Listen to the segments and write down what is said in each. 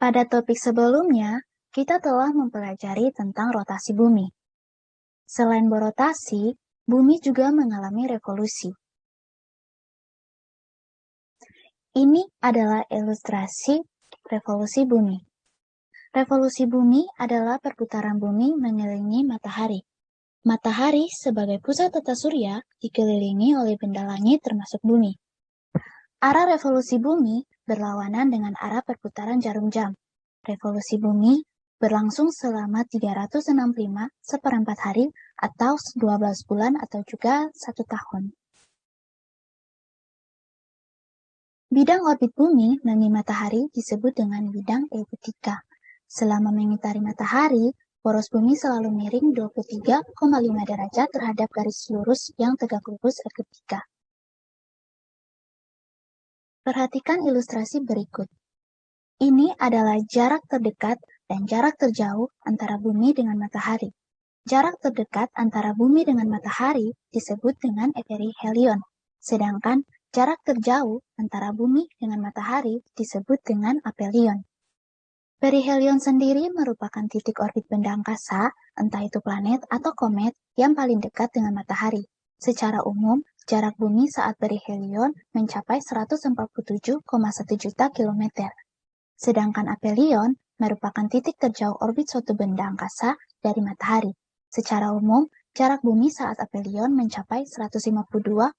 Pada topik sebelumnya, kita telah mempelajari tentang rotasi bumi. Selain berotasi, bumi juga mengalami revolusi. Ini adalah ilustrasi revolusi bumi. Revolusi bumi adalah perputaran bumi mengelilingi matahari. Matahari sebagai pusat tata surya dikelilingi oleh benda langit termasuk bumi. Arah revolusi bumi berlawanan dengan arah perputaran jarum jam. Revolusi bumi berlangsung selama 365 seperempat hari atau 12 bulan atau juga 1 tahun. Bidang orbit bumi mengelilingi matahari disebut dengan bidang eliptika. Selama mengitari matahari, poros bumi selalu miring 23,5 derajat terhadap garis lurus yang tegak lurus eliptika. Perhatikan ilustrasi berikut. Ini adalah jarak terdekat dan jarak terjauh antara bumi dengan matahari. Jarak terdekat antara bumi dengan matahari disebut dengan perihelion, sedangkan jarak terjauh antara bumi dengan matahari disebut dengan aphelion. Perihelion sendiri merupakan titik orbit benda angkasa, entah itu planet atau komet, yang paling dekat dengan matahari. Secara umum, jarak bumi saat perihelion mencapai 147,1 juta kilometer. Sedangkan aphelion merupakan titik terjauh orbit suatu benda angkasa dari matahari. Secara umum, jarak bumi saat aphelion mencapai 152,1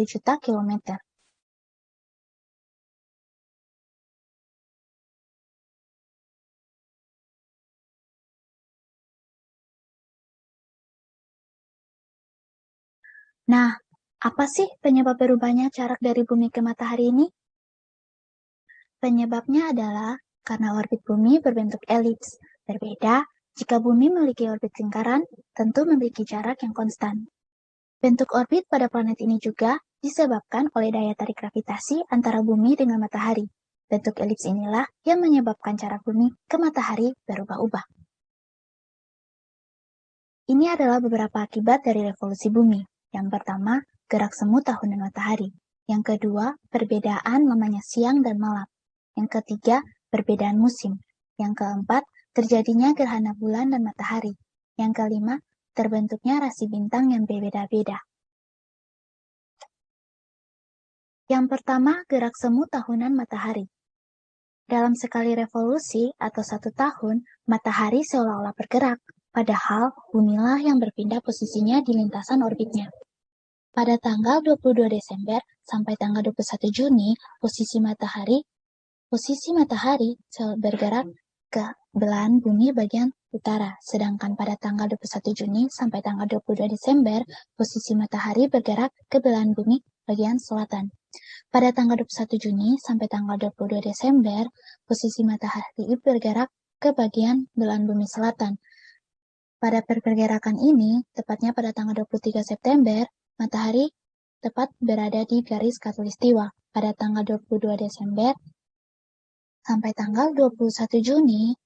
juta kilometer. Nah, apa sih penyebab berubahnya jarak dari bumi ke matahari ini? Penyebabnya adalah karena orbit bumi berbentuk elips. Berbeda, jika bumi memiliki orbit lingkaran, tentu memiliki jarak yang konstan. Bentuk orbit pada planet ini juga disebabkan oleh daya tarik gravitasi antara bumi dengan matahari. Bentuk elips inilah yang menyebabkan jarak bumi ke matahari berubah-ubah. Ini adalah beberapa akibat dari revolusi bumi. Yang pertama, gerak semu tahunan matahari. Yang kedua, perbedaan lamanya siang dan malam. Yang ketiga, perbedaan musim. Yang keempat, terjadinya gerhana bulan dan matahari. Yang kelima, terbentuknya rasi bintang yang berbeda-beda. Yang pertama, gerak semu tahunan matahari. Dalam sekali revolusi atau 1 tahun, matahari seolah-olah bergerak, padahal bumilah yang berpindah posisinya di lintasan orbitnya. Pada tanggal 22 Desember sampai tanggal 21 Juni, posisi matahari bergerak ke belahan bumi bagian utara, sedangkan pada tanggal 21 Juni sampai tanggal 22 Desember, posisi matahari bergerak ke belahan bumi bagian selatan. Pada tanggal 21 Juni sampai tanggal 22 Desember, posisi matahari bergerak ke bagian belahan bumi selatan. Pada pergerakan ini, tepatnya pada tanggal 23 September, matahari tepat berada di garis khatulistiwa. Pada tanggal 22 Desember sampai tanggal 21 Juni,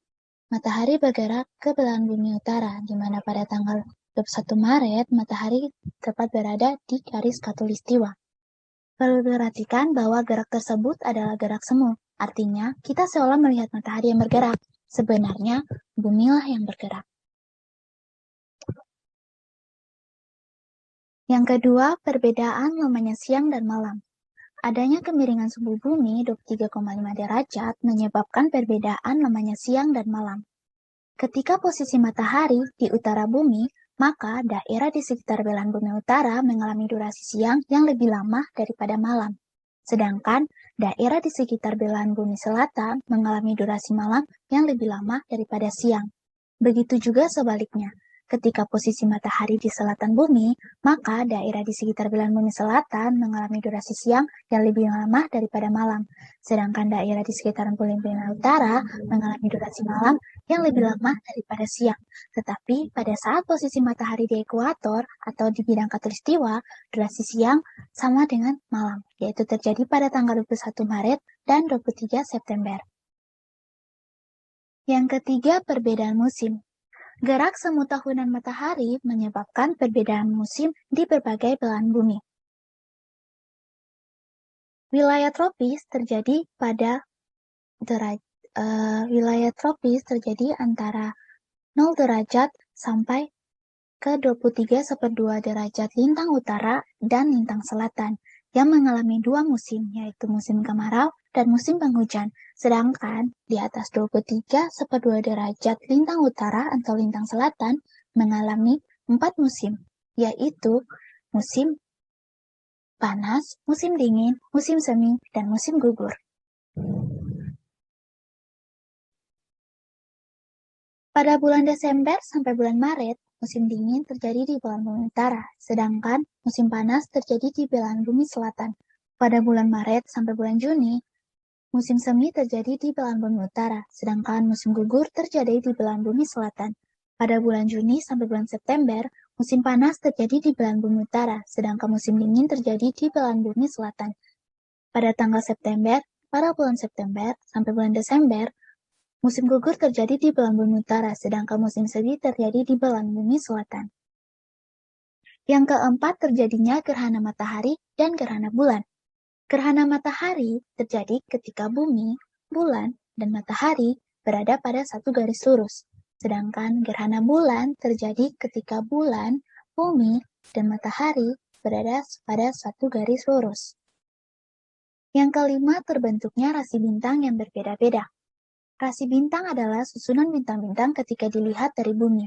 matahari bergerak ke belahan bumi utara, di mana pada tanggal 21 Maret, matahari tepat berada di garis khatulistiwa. Perlu diperhatikan bahwa gerak tersebut adalah gerak semu, artinya kita seolah melihat matahari yang bergerak. Sebenarnya, bumilah yang bergerak. Yang kedua, perbedaan lamanya siang dan malam. Adanya kemiringan suhu bumi 23,5 derajat menyebabkan perbedaan lamanya siang dan malam. Ketika posisi matahari di utara bumi, maka daerah di sekitar belahan bumi utara mengalami durasi siang yang lebih lama daripada malam. Sedangkan daerah di sekitar belahan bumi selatan mengalami durasi malam yang lebih lama daripada siang. Begitu juga sebaliknya. Ketika posisi matahari di selatan bumi, maka daerah di sekitar belahan bumi selatan mengalami durasi siang yang lebih lama daripada malam. Sedangkan daerah di sekitar bumi utara mengalami durasi malam yang lebih lama daripada siang. Tetapi pada saat posisi matahari di ekuator atau di bidang khatulistiwa, durasi siang sama dengan malam, yaitu terjadi pada tanggal 21 Maret dan 23 September. Yang ketiga, perbedaan musim. Gerak semu tahunan matahari menyebabkan perbedaan musim di berbagai belahan bumi. Wilayah tropis terjadi pada wilayah tropis terjadi antara 0 derajat sampai ke 23,2 derajat lintang utara dan lintang selatan, yang mengalami dua musim, yaitu musim kemarau dan musim penghujan. Sedangkan di atas 23,2 derajat lintang utara atau lintang selatan mengalami 4 musim, yaitu musim panas, musim dingin, musim semi, dan musim gugur. Pada bulan Desember sampai bulan Maret, musim dingin terjadi di belahan bumi utara, sedangkan musim panas terjadi di belahan bumi selatan. Pada bulan Maret sampai bulan Juni, musim semi terjadi di belahan bumi utara, sedangkan musim gugur terjadi di belahan bumi selatan. Pada bulan Juni sampai bulan September, musim panas terjadi di belahan bumi utara, sedangkan musim dingin terjadi di belahan bumi selatan. Pada bulan September sampai bulan Desember, musim gugur terjadi di belahan bumi utara, sedangkan musim semi terjadi di belahan bumi selatan. Yang keempat, terjadinya gerhana matahari dan gerhana bulan. Gerhana matahari terjadi ketika bumi, bulan, dan matahari berada pada satu garis lurus. Sedangkan gerhana bulan terjadi ketika bulan, bumi, dan matahari berada pada satu garis lurus. Yang kelima, terbentuknya rasi bintang yang berbeda-beda. Rasi bintang adalah susunan bintang-bintang ketika dilihat dari bumi.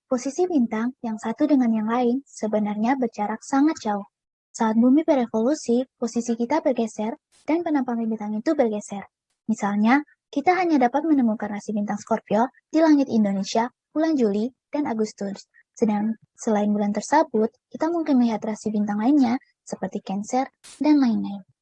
Posisi bintang yang satu dengan yang lain sebenarnya berjarak sangat jauh. Saat bumi berevolusi, posisi kita bergeser dan penampakan bintang itu bergeser. Misalnya, kita hanya dapat menemukan rasi bintang Scorpio di langit Indonesia bulan Juli dan Agustus. Sedang selain bulan tersebut, kita mungkin melihat rasi bintang lainnya seperti Cancer dan lain-lain.